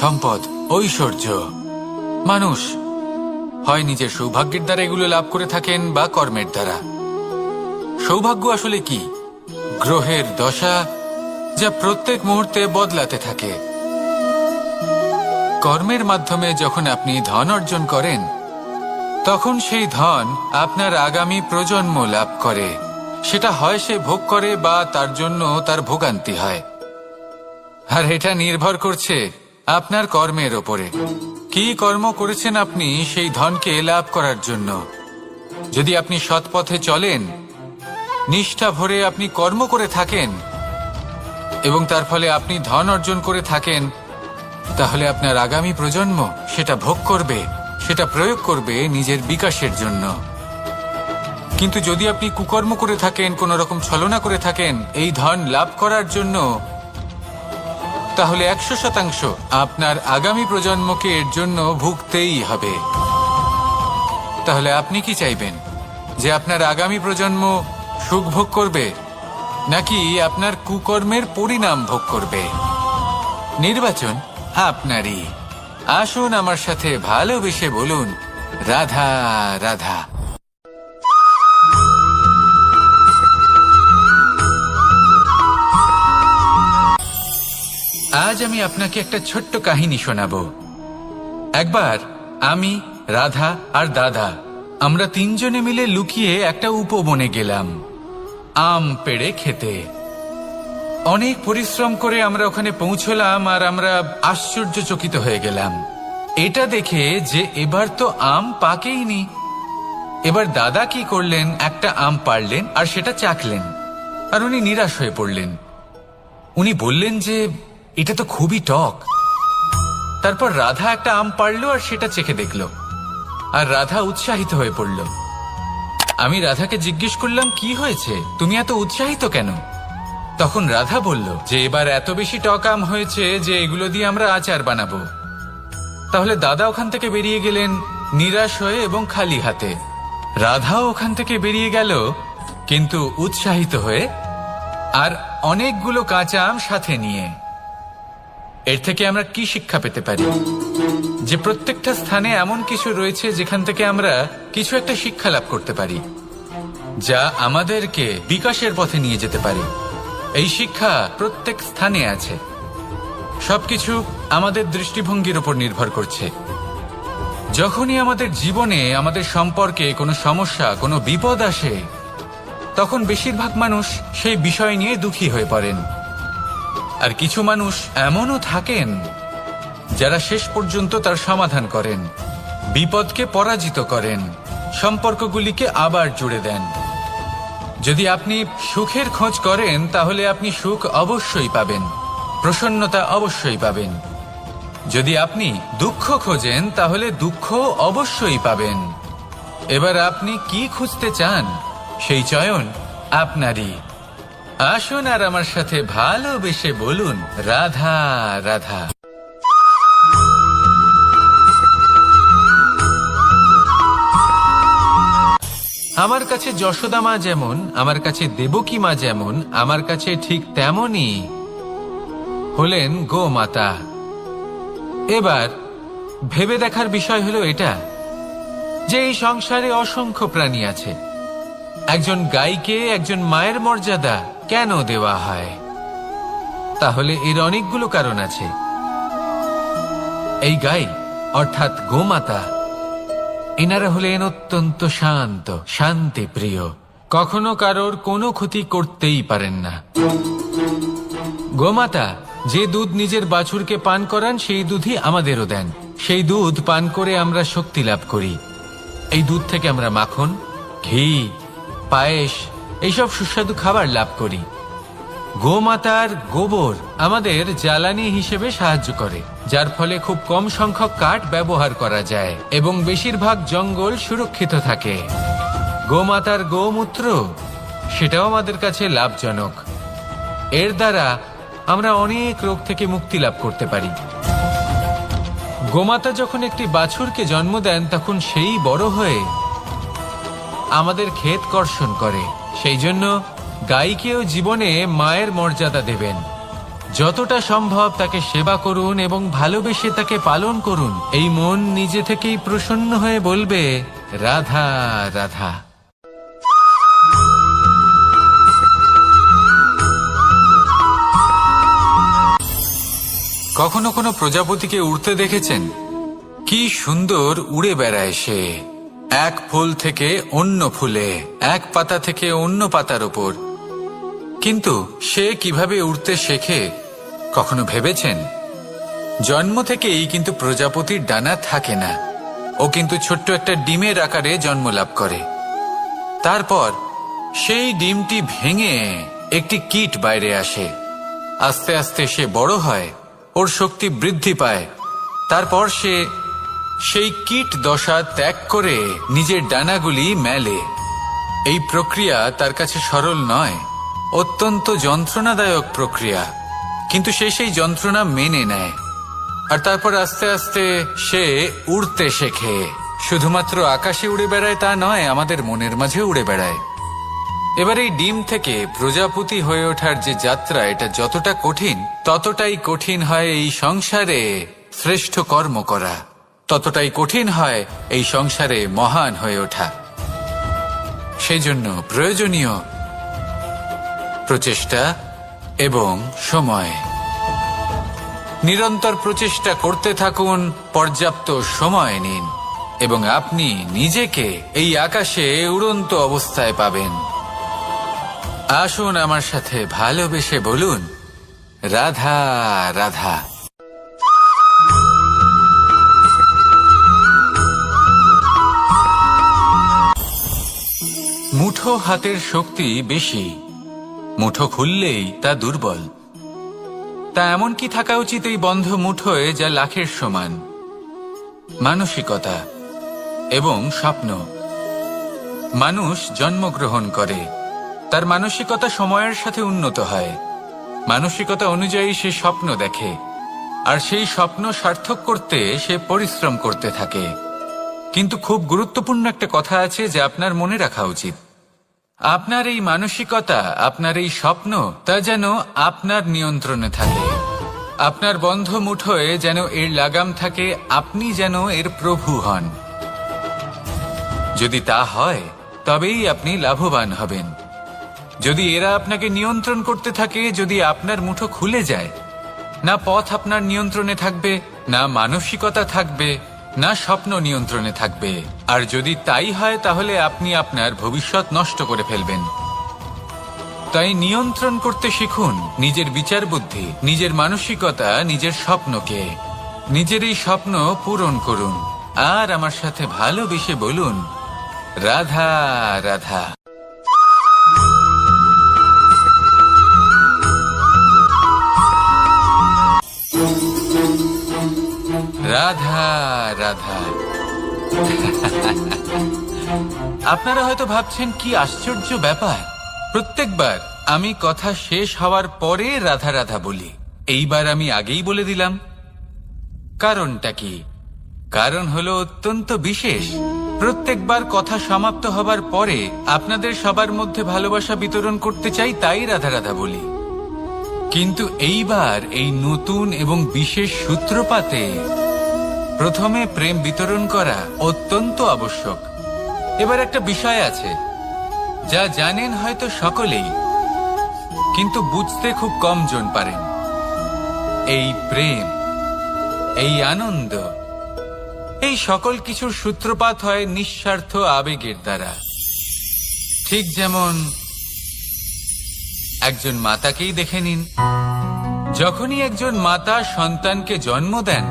সম্পদ, ঐশ্বর্য। মানুষ হয় নিজের সৌভাগ্যের দ্বারা এগুলো লাভ করে থাকেন বা কর্মের দ্বারা। সৌভাগ্য আসলে কি? গ্রহের দশা, যা প্রত্যেক মুহূর্তে বদলাতে থাকে। কর্মের মাধ্যমে যখন আপনি ধন অর্জন করেন, তখন সেই ধন আপনার আগামী প্রজন্ম লাভ করে। সেটা হয় সে ভোগ করে বা তার জন্য তার ভোগান্তি হয়। আর এটা নির্ভর করছে আপনার কর্মের ওপরে। কি কর্ম করেছেন আপনি সেই ধনকে লাভ করার জন্য। যদি আপনি সৎ পথে চলেন, নিষ্ঠা ভরে আপনি কর্ম করে থাকেন এবং তার ফলে আপনি ধন অর্জন করে থাকেন, তাহলে আপনার আগামী প্রজন্ম সেটা ভোগ করবে, সেটা প্রয়োগ করবে নিজের বিকাশের জন্য। কিন্তু যদি আপনি কুকর্ম করে থাকেন, কোনো রকম ছলনা করে থাকেন এই ধন লাভ করার জন্য, তাহলে 100% আপনার আগামী প্রজন্মকে এর জন্য ভুগতেই হবে। তাহলে আপনি কি চাইবেন? যে আপনার আগামী প্রজন্ম সুখ ভোগ করবে, নাকি আপনার কুকর্মের পরিণাম ভোগ করবে? নির্বাচন আপনারই। আসুন আমার সাথে ভালোবেসে বলুন, রাধা রাধা। আজ আমি আপনাকে একটা ছোট্ট কাহিনী শোনাবো। একবার আমি, রাধা আর দাদা, আমরা তিনজনে মিলে লুকিয়ে একটা উপবনে গেলাম আম পেড়ে খেতে। অনেক পরিশ্রম করে আমরা ওখানে পৌঁছলাম আর আমরা আশ্চর্যচকিত হয়ে গেলাম এটা দেখে যে এবার তো আম পাকেইনি। এবার দাদা কি করলেন, একটা আম পাড়লেন আর সেটা চাখলেন, আর উনি নিরাশ হয়ে পড়লেন। উনি বললেন যে এটা তো খুবই টক। তারপর রাধা একটা আম পাড়লো আর সেটা চেখে দেখলো, আর রাধা উৎসাহিত হয়ে পড়ল। আমি রাধাকে জিজ্ঞেস করলাম, কি হয়েছে, তুমি এত উৎসাহিত কেন? তখন রাধা বলল যে এবার এত বেশি টক আম হয়েছে যে এগুলো দিয়ে আমরা আচার বানাবো। তাহলে দাদা ওখান থেকে বেরিয়ে গেলেন নিরাশ হয়ে এবং খালি হাতে। রাধাও ওখান থেকে বেরিয়ে গেল কিন্তু উৎসাহিত হয়ে, আর অনেকগুলো কাঁচা আম সাথে নিয়ে। এর থেকে আমরা কি শিক্ষা পেতে পারি? যে প্রত্যেকটা স্থানে এমন কিছু রয়েছে যেখান থেকে আমরা কিছু একটা শিক্ষা লাভ করতে পারি, যা আমাদেরকে বিকাশের পথে নিয়ে যেতে পারে। এই শিক্ষা প্রত্যেক স্থানে আছে। সবকিছু আমাদের দৃষ্টিভঙ্গির উপর নির্ভর করছে। যখনই আমাদের জীবনে, আমাদের সম্পর্কে কোনো সমস্যা, কোনো বিপদ আসে, তখন বেশিরভাগ মানুষ সেই বিষয় নিয়ে দুঃখী হয়ে পড়েন। আর কিছু মানুষ এমনও থাকেন যারা শেষ পর্যন্ত তার সমাধান করেন, বিপদকে পরাজিত করেন, সম্পর্কগুলিকে আবার জুড়ে দেন। যদি আপনি সুখের খোঁজ করেন, তাহলে আপনি সুখ অবশ্যই পাবেন, প্রসন্নতা অবশ্যই পাবেন। যদি আপনি দুঃখ খোঁজেন, তাহলে দুঃখ অবশ্যই পাবেন। এবার আপনি কি খুঁজতে চান, সেই চয়ন আপনারই। আসুন আর আমার সাথে ভালোবেসে বলুন, রাধা রাধা। আমার কাছে যশোদা মা যেমন, আমার কাছে দেবকী মা যেমন, আমার কাছে ঠিক তেমনই হলেন গোমাতা। এবার ভেবে দেখার বিষয় হলো এটা যে এই সংসারে অসংখ্য প্রাণী আছে। একজন গাইকে একজন মায়ের মর্যাদা কেন দেওয়া হয়? তাহলে এর অনেকগুলো কারণ আছে। এই গাই অর্থাৎ গোমাতা, এনারা হলেন অত্যন্ত শান্ত, শান্তি প্রিয়, কখনো কারোর কোনো ক্ষতি করতেই পারেন না। গোমাতা যে দুধ নিজের বাছুরকে পান করান, সেই দুধই আমাদেরও দেন। সেই দুধ পান করে আমরা শক্তি লাভ করি। এই দুধ থেকে আমরা মাখন, ঘি, পায়েস, এইসব সুস্বাদু খাবার লাভ করি। গোমাতার গোবর আমাদের জ্বালানি হিসেবে সাহায্য করে, যার ফলে খুব কম সংখ্যক কাঠ ব্যবহার করা যায় এবং বেশিরভাগ জঙ্গল সুরক্ষিত থাকে। গোমাতার গোমূত্র, সেটাও আমাদের কাছে লাভজনক। এর দ্বারা আমরা অনেক রোগ থেকে মুক্তি লাভ করতে পারি। গোমাতা যখন একটি বাছুরকে জন্ম দেন, তখন সেই বড় হয়ে আমাদের ক্ষেত কর্ষণ করে। সেই জন্য গাইকেও জীবনে মায়ের মর্যাদা দেবেন। যতটা সম্ভব তাকে সেবা করুন এবং ভালোবেসে তাকে পালন করুন। এই মন নিজে থেকেই প্রসন্ন হয়ে বলবে, রাধা রাধা। কখনো কোনো প্রজাপতিকে উড়তে দেখেছেন? কি সুন্দর উড়ে বেড়ায় সে, এক ফুল থেকে অন্য ফুলে, এক পাতা থেকে অন্য পাতার ওপর। কিন্তু সে কিভাবে উড়তে শেখে কখনো ভেবেছেন? জন্ম থেকেই কিন্তু প্রজাপতির ডানা থাকে না। ও কিন্তু ছোট্ট একটা ডিমের আকারে জন্ম লাভ করে। তারপর সেই ডিমটি ভেঙে একটি কীট বাইরে আসে। আস্তে আস্তে সে বড় হয়, ওর শক্তি বৃদ্ধি পায়। তারপর সে সেই কীট দশা ত্যাগ করে নিজের ডানাগুলি মেলে। এই প্রক্রিয়া তার কাছে সরল নয়, অত্যন্ত যন্ত্রণাদায়ক প্রক্রিয়া, কিন্তু সে সেই যন্ত্রণা মেনে নেয়। আর তারপর আস্তে আস্তে সে উড়তে শেখে। শুধুমাত্র আকাশে উড়ে বেড়ায় তা নয়, আমাদের মনের মাঝে উড়ে বেড়ায়। এবার এই ডিম থেকে প্রজাপতি হয়ে ওঠার যে যাত্রা, এটা যতটা কঠিন, ততটাই কঠিন হয় এই সংসারে শ্রেষ্ঠ কর্ম করা, ততটাই কঠিন হয় এই সংসারে মহান হয়ে ওঠা। সেই জন্য প্রয়োজনীয় প্রচেষ্টা এবং সময়। নিরন্তর প্রচেষ্টা করতে থাকুন, পর্যাপ্ত সময় নিন, এবং আপনি নিজেকে এই আকাশে উড়ন্ত অবস্থায় পাবেন। আসুন আমার সাথে ভালোবেসে বলুন, রাধা রাধা। মুঠো হাতের শক্তি বেশি, মুঠো খুললেই তা দুর্বল। তা এমন কি থাকা উচিত এই বন্ধ মুঠোয় যা লাখের সমান? মানসিকতা এবং স্বপ্ন। মানুষ জন্মগ্রহণ করে, তার মানসিকতা সময়ের সাথে উন্নত হয়। মানসিকতা অনুযায়ী সে স্বপ্ন দেখে, আর সেই স্বপ্ন সার্থক করতে সে পরিশ্রম করতে থাকে। কিন্তু খুব গুরুত্বপূর্ণ একটা কথা আছে যা আপনার মনে রাখা উচিত। আপনার এই মানসিকতা, আপনার এই স্বপ্ন, তা যেন আপনার নিয়ন্ত্রণে থাকে। আপনার বন্ধ মুঠোয় যেন এর লাগাম থাকে, আপনি যেন এর প্রভু হন। যদি তা হয় তবেই আপনি লাভবান হবেন। যদি এরা আপনাকে নিয়ন্ত্রণ করতে থাকে, যদি আপনার মুঠো খুলে যায়, না পথ আপনার নিয়ন্ত্রণে থাকবে, না মানসিকতা থাকবে, না স্বপ্ন নিয়ন্ত্রণে থাকবে। আর যদি তাই হয় তাহলে আপনি আপনার ভবিষ্যৎ নষ্ট করে ফেলবেন। তাই নিয়ন্ত্রণ করতে শিখুন নিজের বিচার বুদ্ধি, নিজের মানসিকতা, নিজের স্বপ্নকে। নিজের এই স্বপ্ন পূরণ করুন, আর আমার সাথে ভালোবেসে বলুন, রাধা রাধা। রাধা রাধা। আপনারা হয়তো ভাবছেন কি আশ্চর্য ব্যাপার, প্রত্যেকবার আমি কথা শেষ হওয়ার পরে রাধা রাধা বলি। এইবার আমি আগেই বলে দিলাম। কারণটা কি? কারণ হলো অত্যন্ত বিশেষ। প্রত্যেকবার কথা সমাপ্ত হবার পরে আপনাদের সবার মধ্যে ভালোবাসা বিতরণ করতে চাই, তাই রাধা রাধা বলি। কিন্তু এইবার এই নতুন এবং বিশেষ সূত্রপাতে প্রথমে প্রেম বিতরণ করা অত্যন্ত আবশ্যক। এবার একটা বিষয় আছে যা জানেন হয়তো সকলেই, কিন্তু বুঝতে খুব কম জন পারেন। এই প্রেম, এই আনন্দ, এই সকল কিছুর সূত্রপাত হয় নিঃস্বার্থ আবেগের দ্বারা। ঠিক যেমন একজন মাতাকেই দেখে নিন। যখনই একজন মাতা সন্তানকে জন্ম দেন,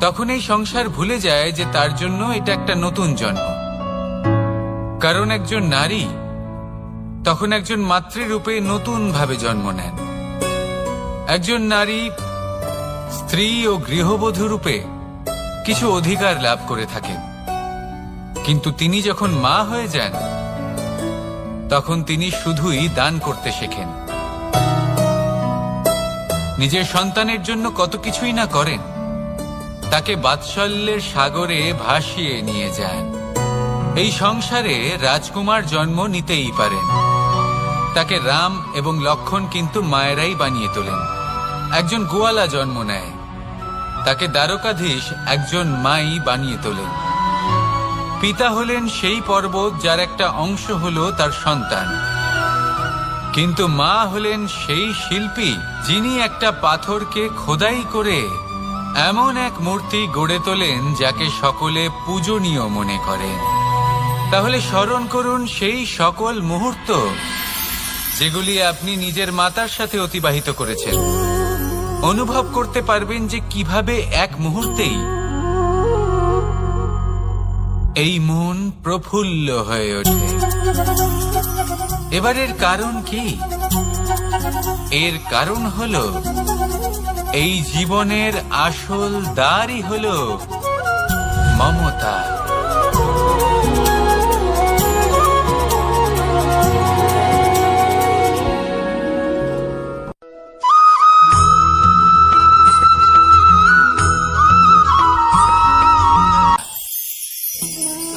তখন এই সংসার ভুলে যায় যে তার জন্য এটা একটা নতুন জন্ম। কারণ একজন নারী তখন একজন মাতৃরূপে নতুন ভাবে জন্ম নেন। একজন নারী স্ত্রী ও গৃহবধূ রূপে কিছু অধিকার লাভ করে থাকেন, কিন্তু তিনি যখন মা হয়ে যান তখন তিনি শুধুই দান করতে শেখেন। নিজের সন্তানের জন্য কত কিছুই না করেন, তাকে বাৎসল্যের সাগরে ভাসিয়ে নিয়ে যান। এই সংসারে রাজকুমার জন্ম নিতেই পারেন, তাকে রাম এবং লক্ষণ কিন্তু মায়েরাই বানিয়ে তোলেন। একজন গোয়ালা জন্ম নেয়, তাকে দ্বারকাধীশ একজন মাই বানিয়ে তোলেন। পিতা হলেন সেই পর্বত যার একটা অংশ হলো তার সন্তান, কিন্তু মা হলেন সেই শিল্পী যিনি একটা পাথরকে খোদাই করে এমন এক মূর্তি গড়ে তোলেন যাকে সকলে পূজনীয় মনে করেন। তাহলে স্মরণ করুন সেই সকল মুহূর্ত যেগুলি আপনি নিজের মাতার সাথে অতিবাহিত করেছেন। অনুভব করতে পারবেন যে কিভাবে এক মুহূর্তেই এই মন প্রফুল্ল হয়ে ওঠে। এবারের কারণ কি? এর কারণ হলো এই জীবনের আসল দ্বারই হলো মমতা।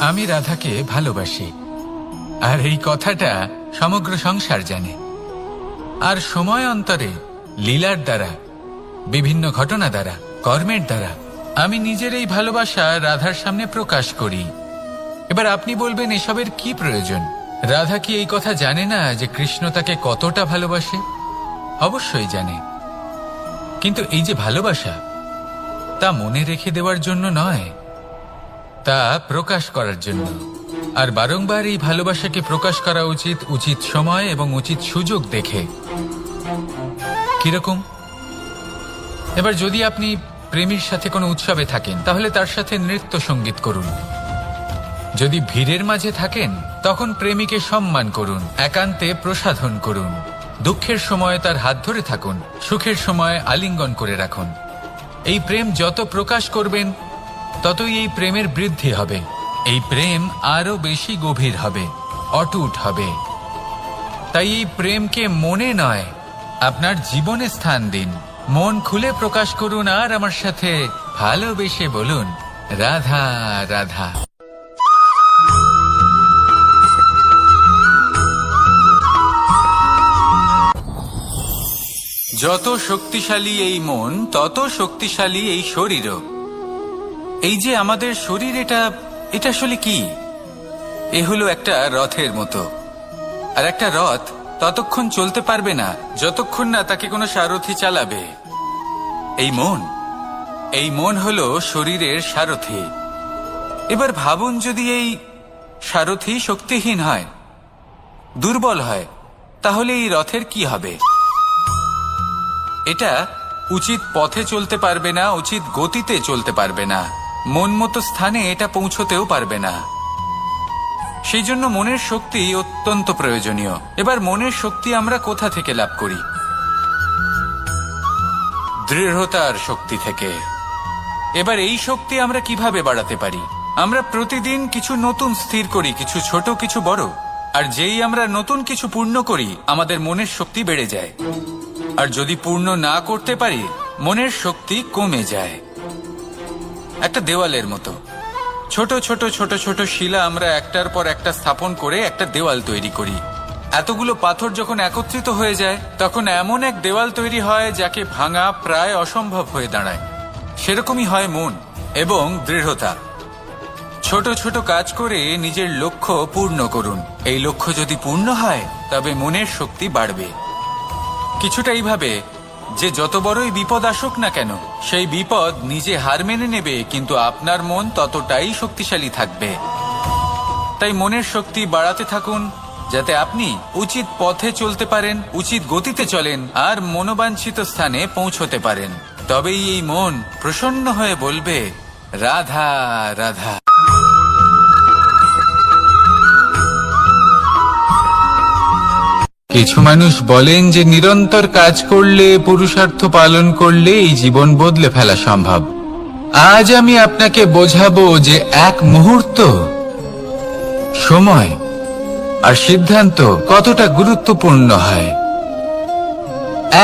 আমি রাধাকে ভালোবাসি, আর এই কথাটা সমগ্র সংসার জানে। আর সময় অন্তরে লীলার দ্বারা, বিভিন্ন ঘটনা দ্বারা, কর্মের দ্বারা আমি নিজের এই ভালোবাসা রাধার সামনে প্রকাশ করি। এবার আপনি বলবেন, এসবের কি প্রয়োজন? রাধা কি এই কথা জানে না যে কৃষ্ণ তাকে কতটা ভালোবাসে? অবশ্যই জানে, কিন্তু এই যে ভালোবাসা, তা মনে রেখে দেওয়ার জন্য নয়, তা প্রকাশ করার জন্য। আর বারংবার এই ভালোবাসাকে প্রকাশ করা উচিত, উচিত সময় এবং উচিত সুযোগ দেখে। কিরকম? এবার যদি আপনি প্রেমীর সাথে কোনো উৎসবে থাকেন, তাহলে তার সাথে নৃত্য সঙ্গীত করুন। যদি ভিড়ের মাঝে থাকেন, তখন প্রেমীকে সম্মান করুন, একান্তে প্রসাধন করুন। দুঃখের সময় তার হাত ধরে থাকুন, সুখের সময় আলিঙ্গন করে রাখুন। এই প্রেম যত প্রকাশ করবেন, ততই এই প্রেমের বৃদ্ধি হবে। এই প্রেম আরো বেশি গভীর হবে, অটুট হবে। তাই এই প্রেমকে মনে নয়, আপনার জীবনে স্থান দিন। মন খুলে প্রকাশ করুন, আর আমার সাথে ভালোবেসে বলুন, রাধা রাধা। যত শক্তিশালী এই মন, তত শক্তিশালী এই শরীরও। এই যে আমাদের শরীর, এটা আসলে কি? এ হলো একটা রথের মতো। আর একটা রথ ততক্ষণ চলতে পারবে না যতক্ষণ না তাকে কোনো সারথি চালাবে। এই মন হলো শরীরের সারথি। এবার ভাবুন, যদি এই সারথি শক্তিহীন হয়, দুর্বল হয়, তাহলে এই রথের কি হবে? এটা উচিত পথে চলতে পারবে না, উচিত গতিতে চলতে পারবে না, মন মতো স্থানে এটা পৌঁছতেও পারবে না। সেই জন্য মনের শক্তি অত্যন্ত প্রয়োজনীয়। এবার মনের শক্তি আমরা কোথা থেকে লাভ করি? দৃঢ়তার শক্তি থেকে। এবার এই শক্তি আমরা কিভাবে বাড়াতে পারি? আমরা প্রতিদিন কিছু নতুন স্থির করি, কিছু ছোট, কিছু বড়। আর যেই আমরা নতুন কিছু পূর্ণ করি, আমাদের মনের শক্তি বেড়ে যায়। আর যদি পূর্ণ না করতে পারি, মনের শক্তি কমে যায়। একটা দেওয়ালের মতো ছোট ছোট ছোট ছোট শিলা আমরা একটার পর একটা স্থাপন করে একটা দেওয়াল তৈরি করি। এতগুলো পাথর যখন একত্রিত হয়ে যায়, তখন এমন এক দেওয়াল তৈরি হয় যাকে ভাঙা প্রায় অসম্ভব হয়ে দাঁড়ায়। সেরকমই হয় মন এবং দৃঢ়তা। ছোট ছোট কাজ করে নিজের লক্ষ্য পূর্ণ করুন। এই লক্ষ্য যদি পূর্ণ হয়, তবে মনের শক্তি বাড়বে। কিছুটা এইভাবে যে যত বড়ই বিপদ আসুক না কেন, সেই বিপদ নিজে হার মেনে নেবে, কিন্তু আপনার মন ততটাই শক্তিশালী থাকবে। তাই মনের শক্তি বাড়াতে থাকুন, যাতে আপনি উচিত পথে চলতে পারেন, উচিত গতিতে চলেন, আর মনোবাঞ্ছিত স্থানে পৌঁছতে পারেন। তবেই এই মন প্রসন্ন হয়ে বলবে, রাধা রাধা। কিছু মানুষ বলেন যে নিরন্তর কাজ করলে, পুরুষার্থ পালন করলে এই জীবন বদলে ফেলা সম্ভব। আজ আমি আপনাকে বোঝাবো যে এক মুহূর্ত, সময় আর সিদ্ধান্ত কতটা গুরুত্বপূর্ণ হয়।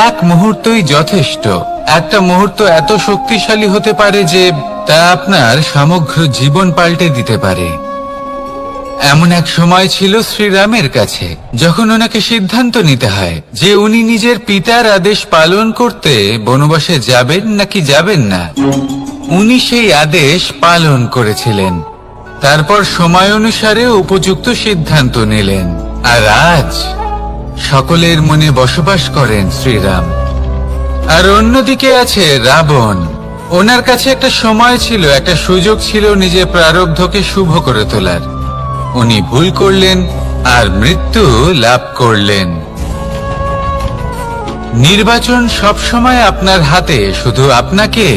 এক মুহূর্তই যথেষ্ট। একটা মুহূর্ত এত শক্তিশালী হতে পারে যে তা আপনার সমগ্র জীবন পাল্টে দিতে পারে। এমন এক সময় ছিল শ্রীরামের কাছে যখন ওনাকে সিদ্ধান্ত নিতে হয় যে উনি নিজের পিতার আদেশ পালন করতে বনবাসে যাবেন নাকি যাবেন না। উনি সেই আদেশ পালন করেছিলেন, তারপর সময় অনুসারে উপযুক্ত সিদ্ধান্ত নিলেন। আর আজ সকলের মনে বসবাস করেন শ্রীরাম। আর অন্যদিকে আছে রাবণ। ওনার কাছে একটা সময় ছিল, একটা সুযোগ ছিল নিজের প্রারব্ধকে শুভ করে তোলার। উনি ভুল করলেন আর মৃত্যু লাভ করলেন। নির্বাচন সবসময় আপনার হাতে, শুধু আপনাকে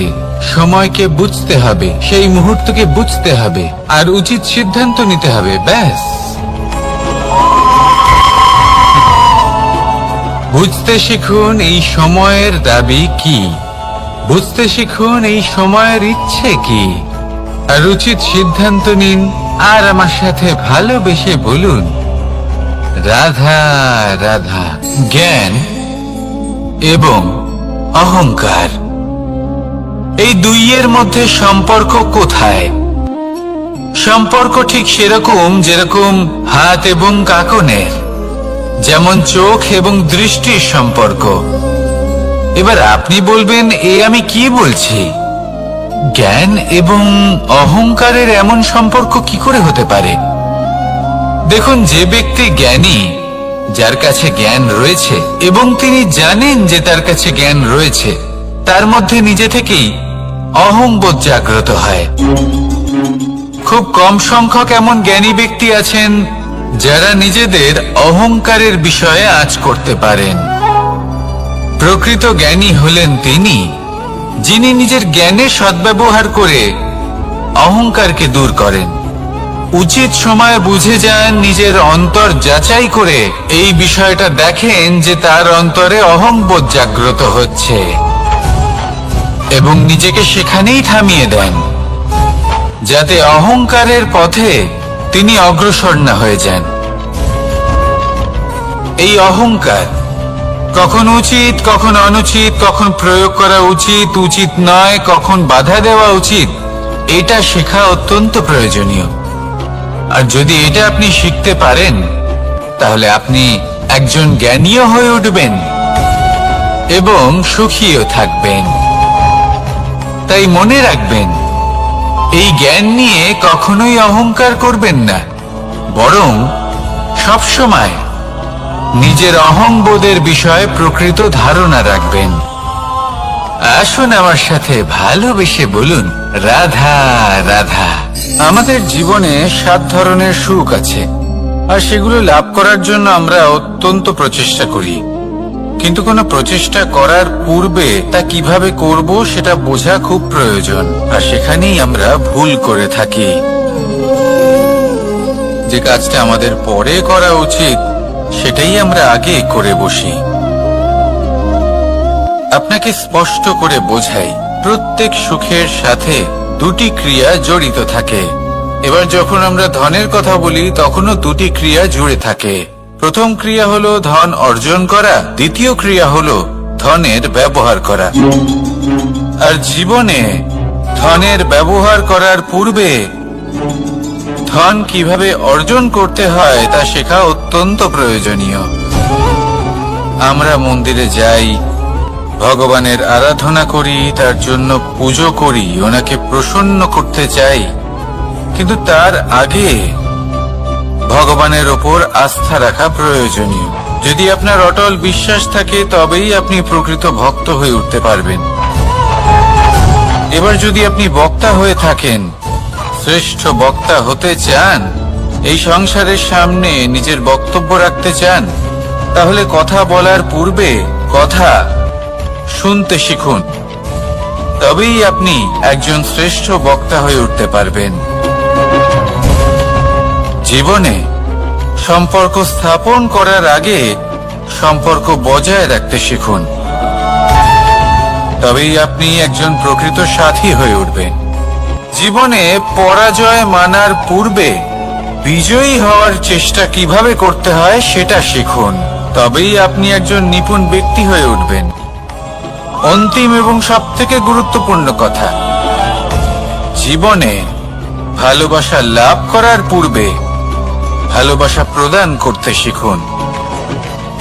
সময়কে বুঝতে হবে, সেই মুহূর্তকে বুঝতে হবে আর উচিত সিদ্ধান্ত নিতে হবে, ব্যাস। বুঝতে শিখুন এই সময়ের দাবি কি, বুঝতে শিখুন এই সময়ের ইচ্ছে কি, আর উচিত সিদ্ধান্ত নিন। আর আমার সাথে ভালোবেসে বলুন রাধা রাধা। জ্ঞান এবং অহংকার, এই দুইয়ের মধ্যে সম্পর্ক কোথায়? সম্পর্ক ঠিক সেরকম যেরকম হাত এবং কাঁকনের, যেমন চোখ এবং দৃষ্টির সম্পর্ক। এবার আপনি বলবেন, এ আমি কি বলছি? জ্ঞান এবং অহংকারের এমন সম্পর্ক কি করে হতে পারে? দেখুন, যে ব্যক্তি জ্ঞানী, যার কাছে জ্ঞান রয়েছে এবং তিনি জানেন যে তার কাছে জ্ঞান রয়েছে, তার মধ্যে নিজে থেকেই অহংবোধ জাগ্রত হয়। খুব কম সংখ্যক এমন জ্ঞানী ব্যক্তি আছেন যারা নিজেদের অহংকারের বিষয়ে আঁচ করতে পারেন। প্রকৃত জ্ঞানী হলেন তিনি, যিনি নিজের জ্ঞানের সদ্ব্যবহার করে অহংকারকে দূর করেন। উচিত সময় বুঝে যান, নিজের অন্তর যাচাই করে এই বিষয়টা দেখেন যে তার অন্তরে অহংবোধ জাগ্রত হচ্ছে এবং নিজেকে সেখানেই থামিয়ে দেন, যাতে অহংকারের পথে তিনি অগ্রসর না হয়ে যান। এই অহংকার কখন উচিত, কখন অনুচিত, কখন প্রয়োগ করা উচিত, উচিত নয়, কখন বাধা দেওয়া উচিত, এটা শেখা অত্যন্ত প্রয়োজনীয়। আর যদি এটা আপনি শিখতে পারেন, তাহলে আপনি একজন জ্ঞানীও হয়ে উঠবেন এবং সুখীও থাকবেন। তাই মনে রাখবেন, এই জ্ঞান নিয়ে কখনোই অহংকার করবেন না, বরং সবসময় নিজের অহংবোধের বিষয়ে প্রকৃত ধারণা রাখবেন। আসুন আমার সাথে ভালোবেসে বলুন রাধা রাধা। আমাদের জীবনে 7 ধরনের সুখ আছে, আর সেগুলো লাভ করার জন্য আমরা অত্যন্ত প্রচেষ্টা করি। কিন্তু কোনো প্রচেষ্টা করার পূর্বে তা কিভাবে করব সেটা বোঝা খুব প্রয়োজন, আর সেখানেই আমরা ভুল করে থাকি। যে কাজটা আমাদের পরে করা উচিত, সেটাই আমরা আগে করে বসি। আপনাকে স্পষ্ট করে বোঝাই, প্রত্যেক সুখের সাথে 2টি ক্রিয়া জড়িত থাকে। এবার যখন আমরা ধনের কথা বলি, তখনও 2টি ক্রিয়া জুড়ে থাকে। প্রথম ক্রিয়া হলো ধন অর্জন করা, দ্বিতীয় ক্রিয়া হলো ধনের ব্যবহার করা। আর জীবনে ধনের ব্যবহার করার পূর্বে ধন কিভাবে অর্জন করতে হয় তা শেখা অত্যন্ত প্রয়োজনীয়। আমরা মন্দিরে যাই, ভগবানের আরাধনা করি, তার জন্য পুজো করি, ওনাকে প্রসন্ন করতে চাই, কিন্তু তার আগে ভগবানের ওপর আস্থা রাখা প্রয়োজনীয়। যদি আপনার অটল বিশ্বাস থাকে, তবেই আপনি প্রকৃত ভক্ত হয়ে উঠতে পারবেন। এবার যদি আপনি বক্তা হয়ে থাকেন, শ্রেষ্ঠ বক্তা হতে চান, এই সংসারের সামনে নিজের বক্তব্য রাখতে চান, তাহলে কথা বলার পূর্বে কথা শুনতে শিখুন। তবেই আপনি একজন শ্রেষ্ঠ বক্তা হয়ে উঠতে পারবেন। জীবনে সম্পর্ক স্থাপন করার আগে সম্পর্ক বজায় রাখতে শিখুন, তবেই আপনি একজন প্রকৃত সাথী হয়ে উঠবেন। জীবনে পরাজয় মানার পূর্বে বিজয়ী হওয়ার চেষ্টা কিভাবে করতে হয় সেটা শিখুন, তবেই আপনি একজন নিপুণ ব্যক্তি হয়ে উঠবেন। অন্তিম এবং সবথেকে গুরুত্বপূর্ণ কথা, জীবনে ভালোবাসা লাভ করার পূর্বে ভালোবাসা প্রদান করতে শিখুন,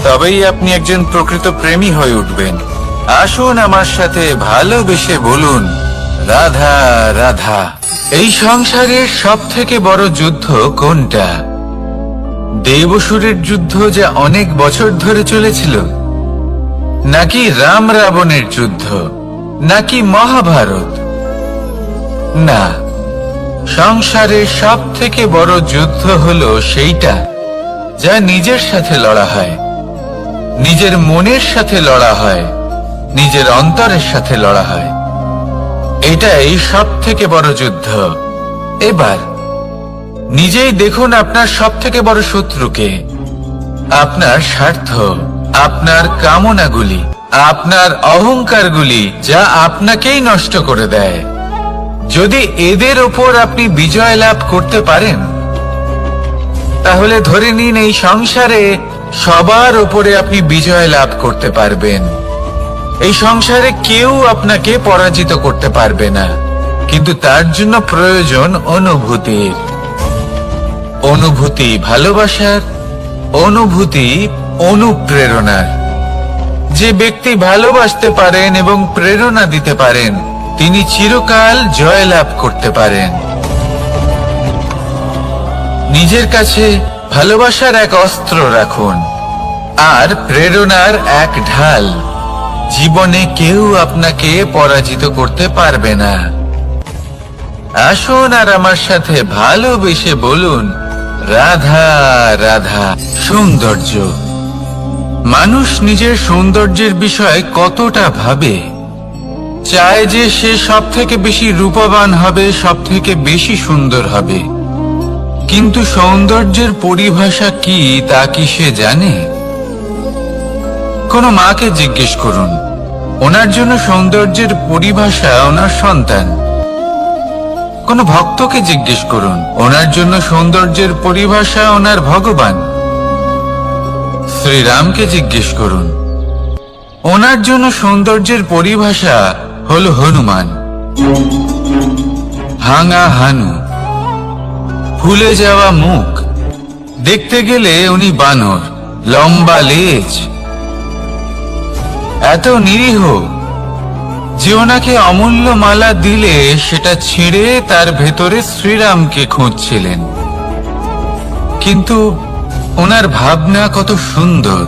তবেই আপনি একজন প্রকৃত প্রেমী হয়ে উঠবেন। আসুন আমার সাথে ভালোবেসে বলুন, রাধা রাধা। এই সংসারের সব থেকে বড় যুদ্ধ কোনটা? দেব-অসুরের যুদ্ধ, যা অনেক বছর ধরে চলেছিল, নাকি রাম রাবণের যুদ্ধ, নাকি মহাভারত? না, সংসারের সব থেকে বড় যুদ্ধ হলো সেইটা যা নিজের সাথে লড়া হয়, নিজের মনের সাথে লড়া হয়, নিজের অন্তরের সাথে লড়া হয়। এটাই সব থেকে বড় যুদ্ধ। এবার নিজেই দেখুন আপনার সব থেকে বড় শত্রুকে। আপনার স্বার্থ, আপনার কামনাগুলি, আপনার অহংকারগুলি, যা আপনাকেই নষ্ট করে দেয়। যদি এদের ওপর আপনি বিজয় লাভ করতে পারেন, তাহলে ধরে নিন এই সংসারে সবার ওপরে আপনি বিজয় লাভ করতে পারবেন। এই সংসারে কেউ আপনাকে পরাজিত করতে পারবে না, কিন্তু তার জন্য প্রয়োজন অনুভূতির। অনুভূতি ভালোবাসার, অনুভূতি অনুপ্রেরণার। যে ব্যক্তি ভালোবাসতে পারেন এবং প্রেরণা দিতে পারেন, তিনি চিরকাল জয়লাভ করতে পারেন। নিজের কাছে ভালোবাসার এক অস্ত্র রাখুন আর প্রেরণার এক ঢাল। জীবনে কেউ আপনাকে পরাজিত করতে পারবে না। আসুন আর আমার সাথে ভালোবেসে বলুন, রাধা রাধা। সৌন্দর্য। মানুষ নিজের সৌন্দর্যের বিষয়ে কতটা ভাবে, চায় যে সে সব থেকে বেশি রূপবান হবে, সব থেকে বেশি সুন্দর হবে। কিন্তু সৌন্দর্যের পরিভাষা কি তা কি সে জানে? কোন মাকে জিজ্ঞেস করুন, ওনার জন্য সৌন্দর্যের পরিভাষা ওনার সন্তান। কোন ভক্তকে জিজ্ঞেস করুন, ওনার জন্য সৌন্দর্যের পরিভাষা ওনার ভগবান। শ্রীরামকে জিজ্ঞেস করুন, ওনার জন্য সৌন্দর্যের পরিভাষা হল হনুমান। ভাঙা হানু, ফুলে যাওয়া মুখ, দেখতে গেলে উনি বানর, লম্বা লেজ, এত নিরীহ যে ওনাকে অমূল্য মালা দিলে সেটা ছিঁড়ে তার ভেতরে শ্রীরামকে খুঁজছিলেন। কিন্তু ওনার ভাবনা কত সুন্দর।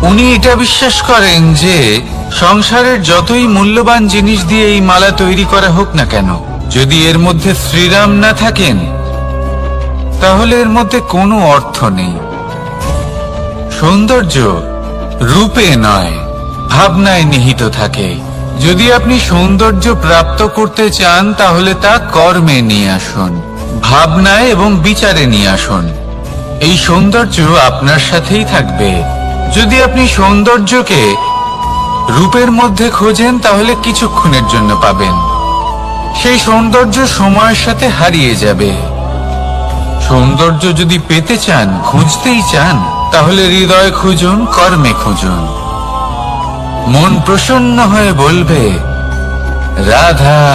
উনি এটা বিশ্বাস করেন যে সংসারের যতই মূল্যবান জিনিস দিয়ে এই মালা তৈরি করা হোক না কেন, যদি এর মধ্যে শ্রীরাম না থাকেন, তাহলে এর মধ্যে কোনো অর্থ নেই। সৌন্দর্য রূপে নয়, ভাবনায় নিহিত থাকে। যদি আপনি সৌন্দর্য প্রাপ্ত করতে চান, তাহলে তা কর্মে নিয়ে আসুন, ভাবনায় এবং বিচারে নিয়ে আসুন। এই সৌন্দর্য আপনার সাথেই থাকবে। যদি আপনি সৌন্দর্যকে রূপের মধ্যে খোঁজেন, তাহলে কিছুক্ষণের জন্য পাবেন। সেই সৌন্দর্য সময়ের সাথে হারিয়ে যাবে। সৌন্দর্য যদি পেতে চান, খুঁজতেই চান, তাহলে হৃদয় খুঁজুন, কর্মে খুঁজুন। মন প্রসন্ন হয়ে বলবে, রাধা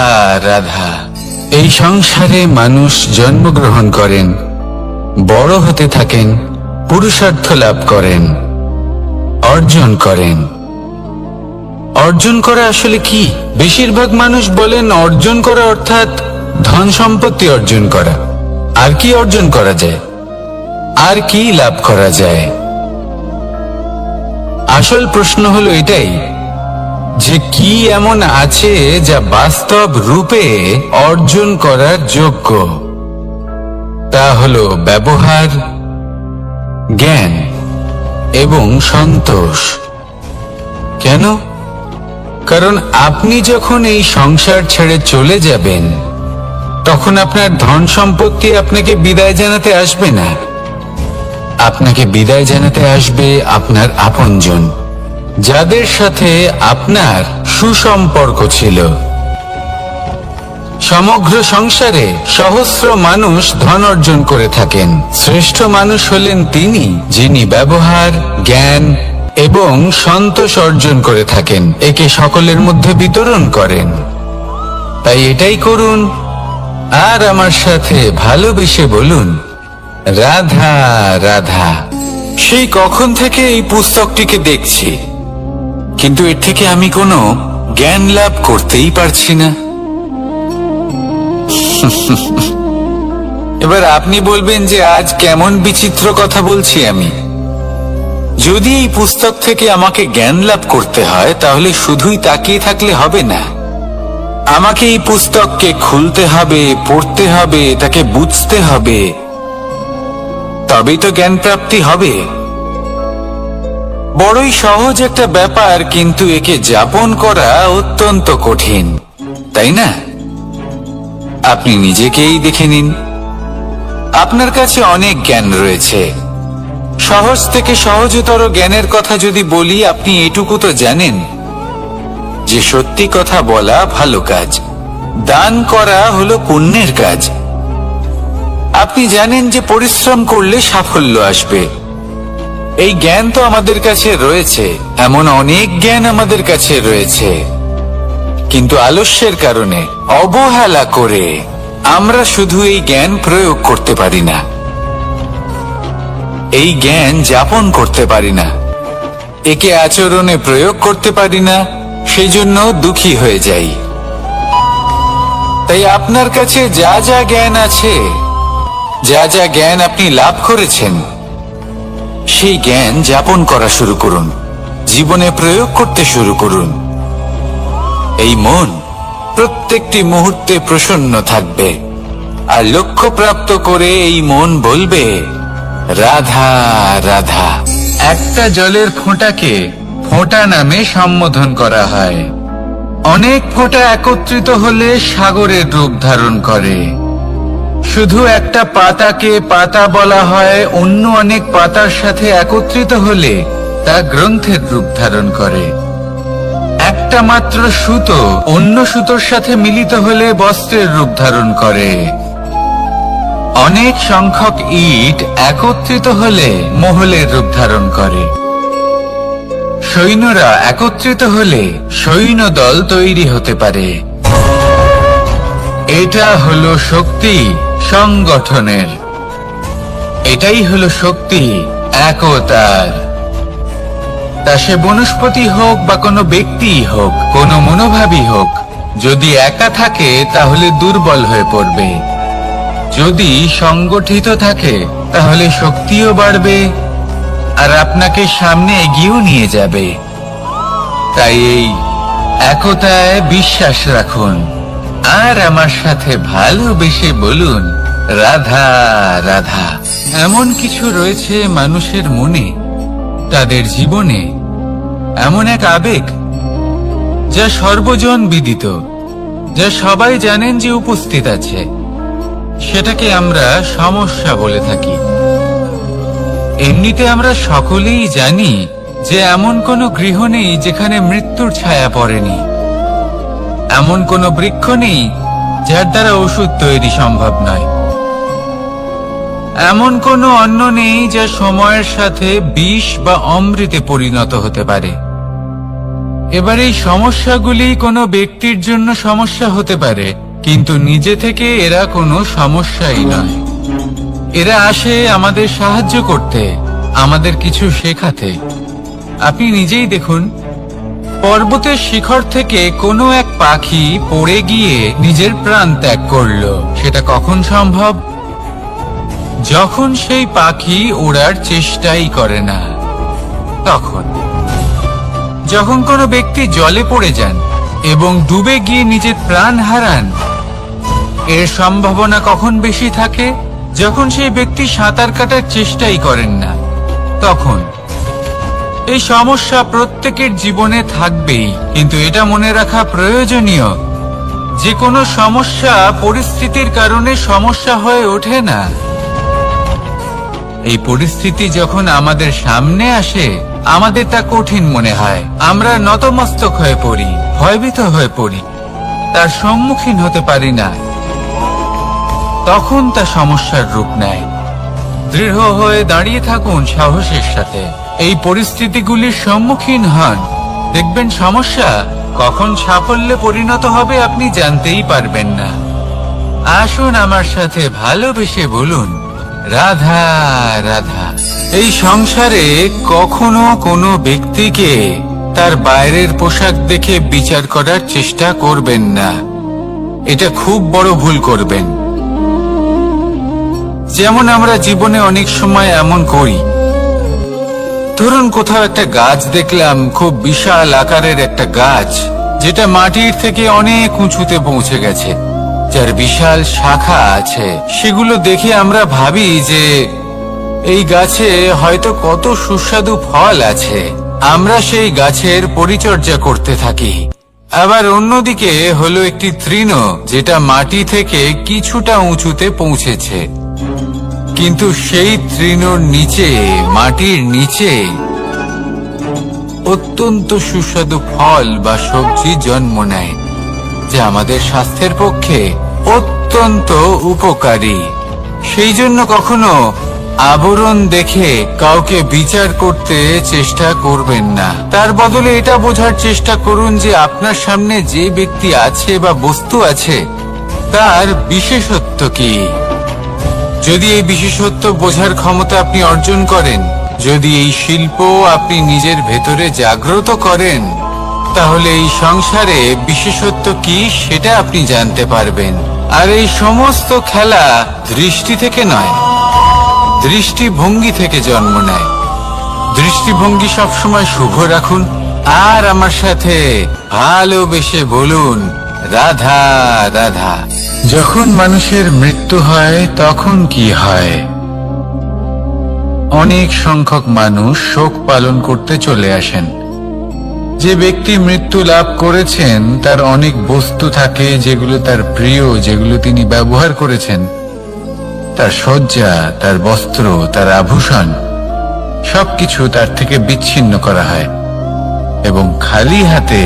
রাধা। এই সংসারে মানুষ জন্মগ্রহণ করেন, বড় হতে থাকেন, পুরুষার্থ লাভ করেন, অর্জন করেন। অর্জন করা আসলে কি? বেশিরভাগ মানুষ বলেন অর্জন করা অর্থাৎ ধন সম্পত্তি অর্জন করা। আর কি অর্জন করা যায়? আর কি লাভ করা যায়? আসল প্রশ্ন হলো এটাই যে কি এমন আছে যা বাস্তব রূপে অর্জন করার যোগ্য। তা হলো ব্যবহার, জ্ঞান এবং সন্তোষ। কেন? কারণ আপনি যখন এই সংসার ছেড়ে চলে যাবেন, তখন আপনার ধন সম্পত্তি আপনাকে বিদায় জানাতে আসবে না। আপনাকে বিদায় জানাতে আসবে আপনার আপনজন, যাদের সাথে আপনার সুসম্পর্ক ছিল। সমগ্র সংসারে সহস্র মানুষ ধন অর্জন করে থাকেন। শ্রেষ্ঠ মানুষ হলেন তিনি যিনি ব্যবহার, জ্ঞান এবং সন্তোষ অর্জন করে থাকেন, একে সকলের মধ্যে বিতরণ করেন। তাই এটাই করুন আর আমার সাথে ভালোবেসে বলুন, রাধা রাধা। সেই কখন থেকে এই পুস্তকটিকে দেখছি, কিন্তু এর থেকে আমি কোনো জ্ঞান লাভ করতেই পারছি না। এবার আপনি বলবেন যে আজ কেমন বিচিত্র কথা বলছি আমি। যদি এই পুস্তক থেকে আমাকে জ্ঞান লাভ করতে হয়, তাহলে শুধুই তাকিয়ে থাকলে হবে না। আমাকে এই পুস্তককে খুলতে হবে, পড়তে হবে, তাকে বুঝতে হবে, তবেই তো জ্ঞান প্রাপ্তি হবে। বড়ই সহজ একটা ব্যাপার, কিন্তু একে যাপন করা অত্যন্ত কঠিন, তাই না? আপনি নিজেকেই দেখে নিন। আপনার কাছে অনেক জ্ঞান রয়েছে। সহজ থেকে সহজতর জ্ঞানের কথা যদি বলি, আপনি এটুকু তো জানেন যে সত্যি কথা বলা ভালো কাজ, দান করা হলো পুণ্যের কাজ। আপনি জানেন যে পরিশ্রম করলে সাফল্য আসবে। এই জ্ঞান তো আমাদের কাছে রয়েছে, এমন অনেক জ্ঞান আমাদের কাছে রয়েছে, কিন্তু আলস্যের কারণে, অবহেলা করে আমরা শুধু এই জ্ঞান প্রয়োগ করতে পারি না, এই জ্ঞান যাপন করতে পারি না, একে আচরণে প্রয়োগ করতে পারি না, সেই জন্য দুঃখী হয়ে যাই। তাই আপনার কাছে যা যা জ্ঞান আছে, যা যা জ্ঞান আপনি লাভ করেছেন, সেই জ্ঞান যাপন করা শুরু করুন, জীবনে প্রয়োগ করতে শুরু করুন। এই মন প্রত্যেকটি মুহূর্তে প্রসন্ন থাকবে, আর লক্ষ্য প্রাপ্ত করে এই মন বলবে রাধা রাধা। একটা জলের ফোঁটাকে ফোঁটা নামে সম্বোধন করা হয়। অনেক ফোঁটা একত্রিত হলে সাগরের রূপ ধারণ করে। শুধু একটা পাতাকে পাতা বলা হয়, অন্য অনেক পাতার সাথে একত্রিত হলে তা গ্রন্থের রূপ ধারণ করে। একটা মাত্র সুতো অন্য সুতোর সাথে মিলিত হলে বস্ত্রের রূপ ধারণ করে। অনেক সংখ্যক ইট একত্রিত হলে মহলের রূপ ধারণ করে। সৈন্যরা একত্রিত হলে সৈন্যদল তৈরি হতে পারে। এটা হলো শক্তি সংগঠনের, এটাই হলো শক্তি একতার। তা সে বনস্পতি হোক বা কোনো ব্যক্তি হোক, কোনো মনোভাবই হোক, যদি একা থাকে তাহলে দুর্বল হয়ে পড়বে। যদি সংগঠিত থাকে তাহলে শক্তিও বাড়বে, আর আপনাকে সামনে এগিয়েও নিয়ে যাবে। তাই এই একতায় বিশ্বাস রাখুন, আর আমার সাথে ভালোবেসে বলুন রাধা রাধা। এমন কিছু রয়েছে মানুষের মনে, তাদের জীবনে এমন এক আবেগ যা সর্বজন বিদিত, যা সবাই জানেন যে উপস্থিত আছে। সেটাকে আমরা সমস্যা বলে থাকি। এমনিতে আমরা সকলেই জানি যে এমন কোনো গৃহ নেই যেখানে মৃত্যুর ছায়া পড়েনি, এমন কোনো বৃক্ষ নেই যার দ্বারা ওষুধ তৈরি সম্ভব নয়, এমন কোনো অন্ন নেই যা সময়ের সাথে বিষ বা অমৃতে পরিণত হতে পারে। এবার এই সমস্যাগুলি কোনো ব্যক্তির জন্য সমস্যা হতে পারে, কিন্তু নিজে থেকে এরা কোনো সমস্যাই নয়। এরা আসে আমাদের সাহায্য করতে, আমাদের কিছু শেখাতে। আপনি নিজেই দেখুন, পর্বতের শিখর থেকে কোনো এক পাখি পড়ে গিয়ে নিজের প্রাণ ত্যাগ করলো। সেটা কখন সম্ভব? যখন সেই পাখি ওড়ার চেষ্টাই করে না। তখন যখন কোনো ব্যক্তি জলে পড়ে যান এবং ডুবে গিয়ে নিজের প্রাণ হারান, এর সম্ভাবনা কখন বেশি থাকে? যখন সেই ব্যক্তি সাঁতার কাটার চেষ্টাই করেন না। তখন এই সমস্যা প্রত্যেকের জীবনে থাকবেই, কিন্তু এটা মনে রাখা প্রয়োজনীয় যে কোনো সমস্যা পরিস্থিতির কারণে সমস্যা হয়ে ওঠে না। এই পরিস্থিতি যখন আমাদের সামনে আসে, আমাদের তা কঠিন মনে হয়, আমরা নতমস্তক হয়ে পড়ি, ভয়ভীত হয়ে পড়ি, তার সম্মুখীন হতে পারি না। তখন তা সমস্যার রূপ নেয়। দৃঢ় হয়ে দাঁড়িয়ে থাকুন সাহসের সাথে, এই পরিস্থিতিগুলির সম্মুখীন হন। দেখবেন সমস্যা কখন সাফল্যে পরিণত হবে আপনি জানতেই পারবেন না। আসুন আমার সাথে ভালোবেসে বলুন রাধা রাধা। এই সংসারে কখনো কোনো ব্যক্তিকে তার বাইরের পোশাক দেখে বিচার করার চেষ্টা করবেন না, এটা খুব বড় ভুল করবেন। যেমন আমরা জীবনে অনেক সময় এমন করি, ধরুন কোথাও একটা গাছ দেখলাম, খুব বিশাল আকারের একটা গাছ, যেটা মাটির থেকে অনেক উঁচুতে পৌঁছে গেছে, যার বিশাল শাখা আছে। সেগুলো দেখে আমরা ভাবি যে এই গাছে হয়তো কত সুস্বাদু ফল আছে, আমরা সেই গাছের পরিচর্যা করতে থাকি। আবার অন্যদিকে হলো একটি তৃণ, যেটা মাটি থেকে কিছুটা উঁচুতে পৌঁছেছে, কিন্তু সেই তৃণর নিচে, মাটির নিচে অত্যন্ত সুস্বাদু ফল বা সবজি জন্ম নেয়, যা আমাদের স্বাস্থ্যের পক্ষে অত্যন্ত উপকারী। সেই জন্য কখনো আবরণ দেখে কাউকে বিচার করতে চেষ্টা করবেন না। তার বদলে এটা বোঝার চেষ্টা করুন যে আপনার সামনে যে ব্যক্তি আছে বা বস্তু আছে, তার বিশেষত্ব কি। যদি এই বিশেষত্ব বোঝার ক্ষমতা আপনি অর্জন করেন, যদি এই শিল্প আপনি নিজের ভেতরে জাগ্রত করেন, তাহলে এই সংসারে বিশেষত্ব কি সেটা আপনি জানতে পারবেন। আর এই সমস্ত খেলা দৃষ্টি থেকে নয়, দৃষ্টিভঙ্গি থেকে জন্ম নেয়। দৃষ্টিভঙ্গি সবসময় শুভ রাখুন, আর আমার সাথে ভালোবেসে বলুন রাধা রাধা। যখন মানুষের মৃত্যু হয় তখন কি হয়? অনেক সংখ্যক মানুষ শোক পালন করতে চলে আসেন। যে ব্যক্তি মৃত্যু লাভ করেছেন তার অনেক বস্তু থাকে যেগুলো তার প্রিয়, যেগুলো তিনি ব্যবহার করেছেন, তার শয্যা, তার বস্ত্র, তার আভূষণ, সবকিছু তার থেকে বিচ্ছিন্ন করা হয় এবং খালি হাতে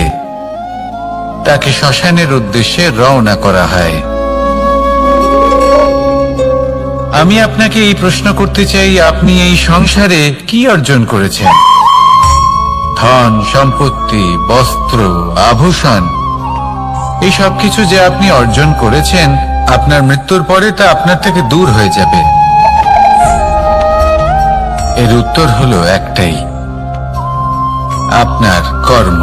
তাকে শ্মশানের উদ্দেশ্যে রওনা করা হয়। আমি আপনাকে এই প্রশ্ন করতে চাই, আপনি এই সংসারে কি অর্জন করেছেন? ধন সম্পত্তি, বস্ত্র, আভূষণ, এই সব কিছু যে আপনি অর্জন করেছেন, আপনার মৃত্যুর পরে তা আপনার থেকে দূর হয়ে যাবে। এর উত্তর হলো একটাই, আপনার কর্ম।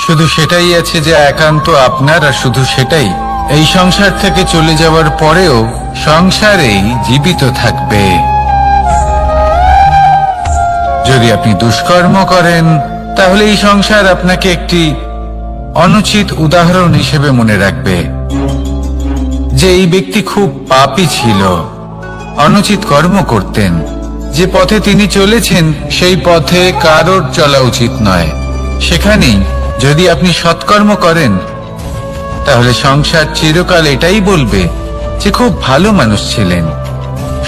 শুধু সেটাই আছে যে একান্ত আপনার, আর শুধু সেটাই এই সংসার থেকে চলে যাওয়ার পরেও সংসারেই জীবিত থাকবে। যদি আপনি দুষ্কর্ম করেন, তাহলে এই সংসার আপনাকে একটি অনুচিত উদাহরণ হিসেবে মনে রাখবে যে এই ব্যক্তি খুব পাপী ছিল, অনুচিত কর্ম করতেন। যে পথে তিনি চলেছেন সেই পথে কারোর চলা উচিত নয়। সেখানেই যদি আপনি সৎকর্ম করেন, তাহলে সংসার চিরকাল এটাই বলবে যে খুব ভালো মানুষ ছিলেন,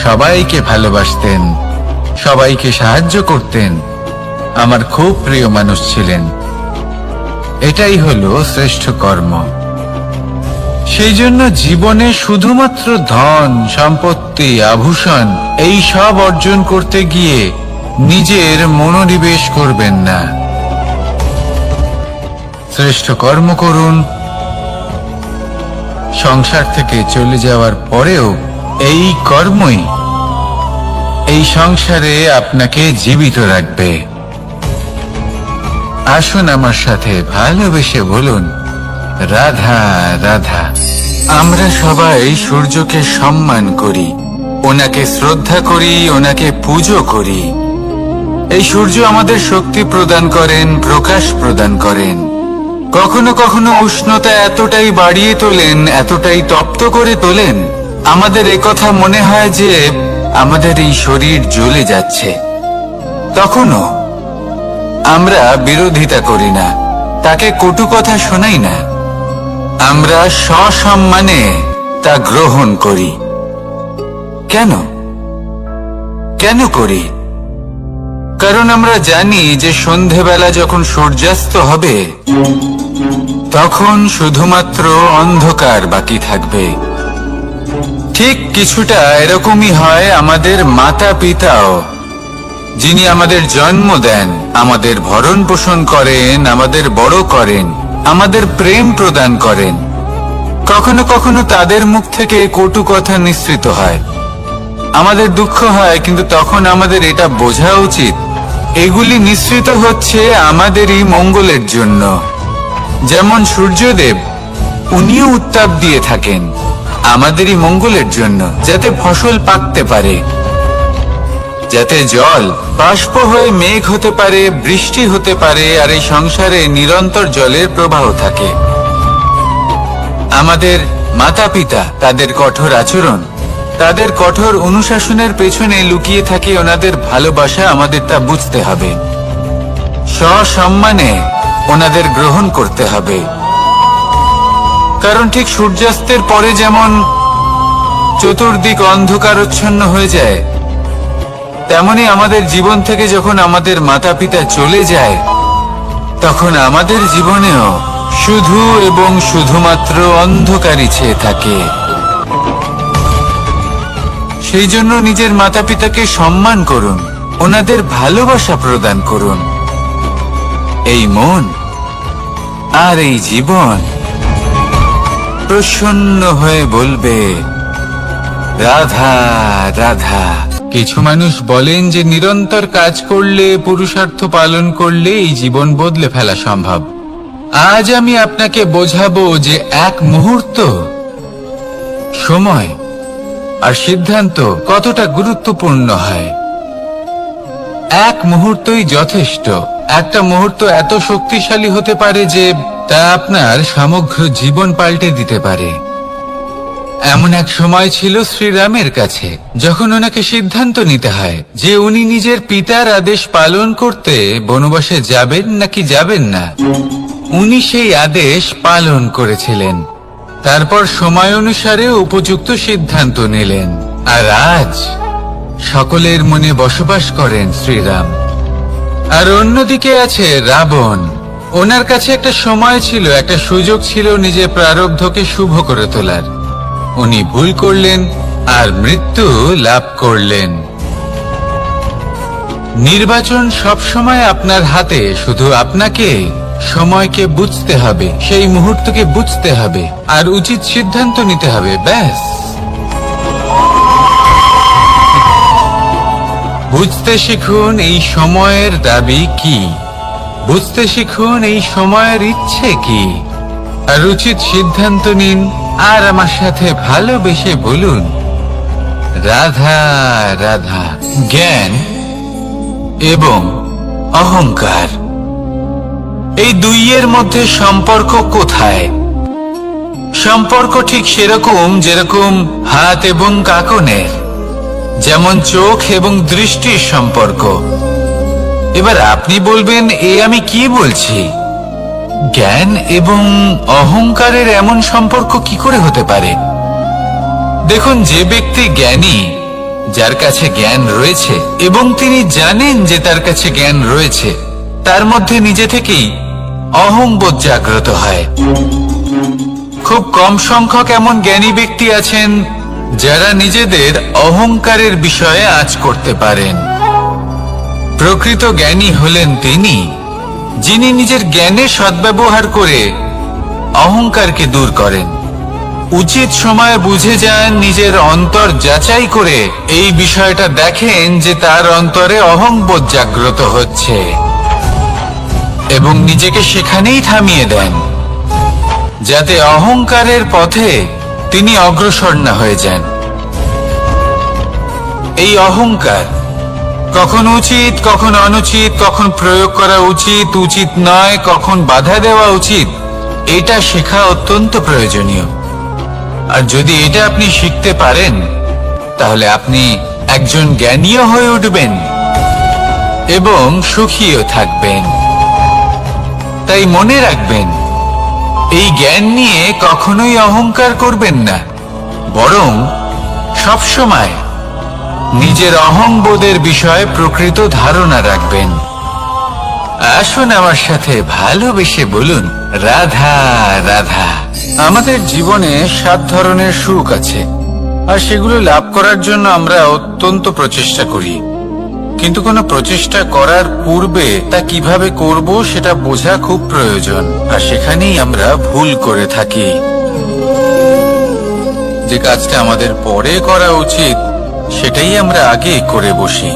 সবাইকে ভালোবাসতেন, সবাইকে সাহায্য করতেন, আমার খুব প্রিয় মানুষ ছিলেন। এটাই হলো শ্রেষ্ঠ কর্ম। সেই জন্য জীবনে শুধুমাত্র ধন সম্পত্তি, আভূষণ, এই সব অর্জন করতে গিয়ে নিজের মনোনিবেশ করবেন না। শ্রেষ্ঠ কর্ম করুন। সংসার থেকে চলে যাওয়ার পরেও এই কর্মই এই সংসারে আপনাকে জীবিত রাখবে। আসুন আমার সাথে ভালোবেসে বলুন রাধা রাধা। আমরা সবাই সূর্যকে সম্মান করি, ওনাকে শ্রদ্ধা করি, ওনাকে পুজো করি। এই সূর্য আমাদের শক্তি প্রদান করেন, প্রকাশ প্রদান করেন। কখনো কখনো উষ্ণতা এতটাই বাড়িয়ে তোলেন, এতটাই তপ্ত করে তোলেন, আমাদের একথা মনে হয় যে আমাদের এই শরীর জ্বলে যাচ্ছে। তখনও আমরা বিরোধিতা করি না, তাকে কটু কথা শোনাই না, আমরা সসম্মানে তা গ্রহণ করি। কেন কেন করি? কারণ আমরা জানি যে সন্ধেবেলা যখন সূর্যাস্ত হবে, তখন শুধুমাত্র অন্ধকার বাকি থাকবে। ঠিক কিছুটা এরকমই হয় আমাদের মাতা পিতাও, যিনি আমাদের জন্ম দেন, আমাদের ভরণ পোষণ করেন, আমাদের বড় করেন, আমাদের প্রেম প্রদান করেন। কখনো কখনো তাদের মুখ থেকে কটু কথা নিঃসৃত হয়, আমাদের দুঃখ হয়, কিন্তু তখন আমাদের এটা বোঝা উচিত এগুলি নিঃসৃত হচ্ছে আমাদেরই মঙ্গলের জন্য। যেমন সূর্যদেব, উনিও উত্তাপ দিয়ে থাকেন আমাদেরই মঙ্গলের জন্য, যাতে ফসল পাকতে পারে, যাতে জল বাষ্প হয়ে মেঘ হতে পারে, বৃষ্টি হতে পারে, আর এই সংসারে নিরন্তর জলের প্রবাহ থাকে। আমাদের মাতা পিতা, তাদের কঠোর আচরণ, তাদের কঠোর অনুশাসনের পেছনে লুকিয়ে থাকে ওনাদের ভালোবাসা। আমাদের তা বুঝতে হবে, সসম্মানে ওনাদের গ্রহণ করতে হবে। কারণ ঠিক সূর্যাস্তের পরে যেমন চতুর্দিক অন্ধকারচ্ছন্ন হয়ে যায়, তেমনি আমাদের জীবন থেকে যখন আমাদের মাতা পিতা চলে যায়, তখন আমাদের জীবনেও শুধু এবং শুধুমাত্র অন্ধকারই ছেয়ে থাকে। সেই জন্য নিজের মাতা পিতাকে সম্মান করুন, ওনাদের ভালোবাসা প্রদান করুন। এই মন আর এই জীবন প্রসন্ন হয়ে বলবে, রাধা রাধা। কিছু মানুষ বলেন যে নিরন্তর কাজ করলে, পুরুষার্থ পালন করলে এই জীবন বদলে ফেলা সম্ভব। আজ আমি আপনাকে বোঝাবো যে এক মুহূর্ত, সময় আর সিদ্ধান্ত কতটা গুরুত্বপূর্ণ হয়। এক মুহূর্তই যথেষ্ট। একটা মুহূর্ত এত শক্তিশালী হতে পারে যে তা আপনার সমগ্র জীবন পাল্টে দিতে পারে। এমন এক সময় ছিল শ্রীরামের কাছে, যখন ওনাকে সিদ্ধান্ত নিতে হয় যে উনি নিজের পিতার আদেশ পালন করতে বনবাসে যাবেন নাকি যাবেন না। উনি সেই আদেশ পালন করেছিলেন, তারপর সময় অনুসারে উপযুক্ত সিদ্ধান্ত নিলেন। আর আজ সকলের মনে বসবাস করেন শ্রীরাম। আর অন্যদিকে আছে রাবণ। ওনার কাছে একটা সময় ছিল, একটা সুযোগ ছিল নিজের প্রারব্ধকে শুভ করে তোলার। উনি ভুল করলেন আর মৃত্যু লাভ করলেন। নির্বাচন সবসময় আপনার হাতে, শুধু আপনাকে সময়কে বুঝতে হবে, সেই মুহূর্তকে বুঝতে হবে আর উচিত সিদ্ধান্ত নিতে হবে, ব্যাস। বুঝতে শিখুন এই সময়ের দাবি কি, বুঝতে শিখুন এই সময়ের ইচ্ছে কি, আর উচিত সিদ্ধান্ত নিন। আর আমার সাথে ভালোবেসে বলুন, রাধা রাধা। জ্ঞান এবং অহংকার, এই দুইয়ের মধ্যে সম্পর্ক কোথায়? সম্পর্ক ঠিক সেরকম যেরকম হাত এবং কাঁকনের, যেমন চোখ এবং দৃষ্টির সম্পর্ক। এবার আপনি বলবেন, এ আমি কি বলছি? জ্ঞান এবং অহংকারের এমন সম্পর্ক কি করে হতে পারে? দেখুন, যে ব্যক্তি জ্ঞানী, যার কাছে জ্ঞান রয়েছে এবং তিনি জানেন যে তার কাছে জ্ঞান রয়েছে, তার মধ্যে নিজে থেকেই অহংবোধ জাগ্রত হয়। খুব কম সংখ্যক এমন জ্ঞানী ব্যক্তি আছেন যারা নিজেদের অহংকারের বিষয়ে আঁচ করতে পারেন। প্রকৃত জ্ঞানী হলেন তিনি, যিনি নিজের জ্ঞানের সদ্ব্যবহার করে অহংকারকে দূর করেন। উচিত সময়ে বুঝে যান, নিজের অন্তর যাচাই করে এই বিষয়টা দেখেন যে তার অন্তরে অহংবোধ জাগ্রত হচ্ছে, এবং নিজেকে সেখানেই থামিয়ে দেন, যাতে অহংকারের পথে তিনি অগ্রসর না হয়ে যান। এই অহংকার কখন উচিত, কখন অনুচিত, কখন প্রয়োগ করা উচিত, উচিত নয়, কখন বাধা দেওয়া উচিত, এটা শেখা অত্যন্ত প্রয়োজনীয়। আর যদি এটা আপনি শিখতে পারেন, তাহলে আপনি একজন জ্ঞানীও হয়ে উঠবেন এবং সুখীও থাকবেন। তাই মনে রাখবেন, এই জ্ঞান নিয়ে কখনোই অহংকার করবেন না, বরং সবসময় নিজের অহংবোধের বিষয়ে প্রকৃত ধারণা রাখবেন। আসুন আমার সাথে ভালোবেসে বলুন, রাধা রাধা। আমাদের জীবনে 7 ধরনের সুখ আছে, আর সেগুলো লাভ করার জন্য আমরা অত্যন্ত প্রচেষ্টা করি। কিন্তু কোনো প্রচেষ্টা করার পূর্বে তা কিভাবে করব সেটা বোঝা খুব প্রয়োজন, আর সেখানেই আমরা ভুল করে থাকি। যে কাজটা আমাদের পরে করা উচিত, সেটাই আমরা আগে করে বসি।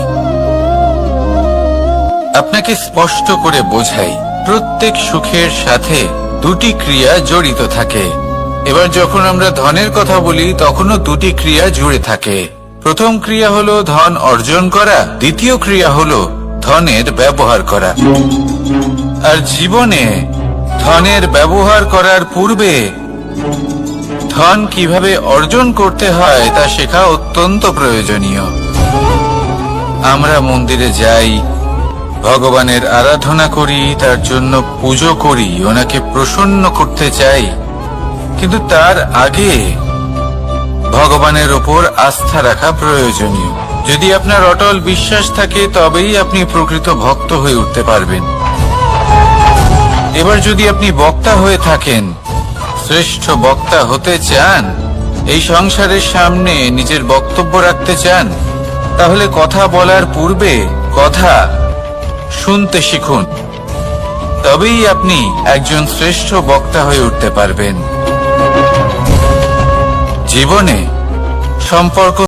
আপনাকে স্পষ্ট করে বোঝাই, প্রত্যেক সুখের সাথে দুটি ক্রিয়া জড়িত থাকে। এবার যখন আমরা ধনের কথা বলি তখনও দুটি ক্রিয়া জুড়ে থাকে। প্রথম ক্রিয়া হলো ধন অর্জন করা, দ্বিতীয় ক্রিয়া হলো ধনের ব্যবহার করা। আর জীবনে ধনের ব্যবহার করার পূর্বে ধন কিভাবে অর্জন করতে হয় তা শেখা অত্যন্ত প্রয়োজনীয়। আমরা মন্দিরে যাই, ভগবানের আরাধনা করি, তার জন্য পুজো করি, ওনাকে প্রসন্ন করতে চাই, কিন্তু তার আগে ভগবানের ওপর আস্থা রাখা প্রয়োজনীয়। যদি আপনার অটল বিশ্বাস থাকে তবেই আপনি প্রকৃত ভক্ত হয়ে উঠতে পারবেন। এবার যদি আপনি বক্তা হয়ে থাকেন, শ্রেষ্ঠ বক্তা হতে চান, এই সংসারের সামনে নিজের বক্তব্য রাখতে চান, তাহলে কথা বলার পূর্বে কথা শুনতে শিখুন। তবেই আপনি একজন শ্রেষ্ঠ বক্তা হয়ে উঠতে পারবেন। জীবনে সম্পর্ক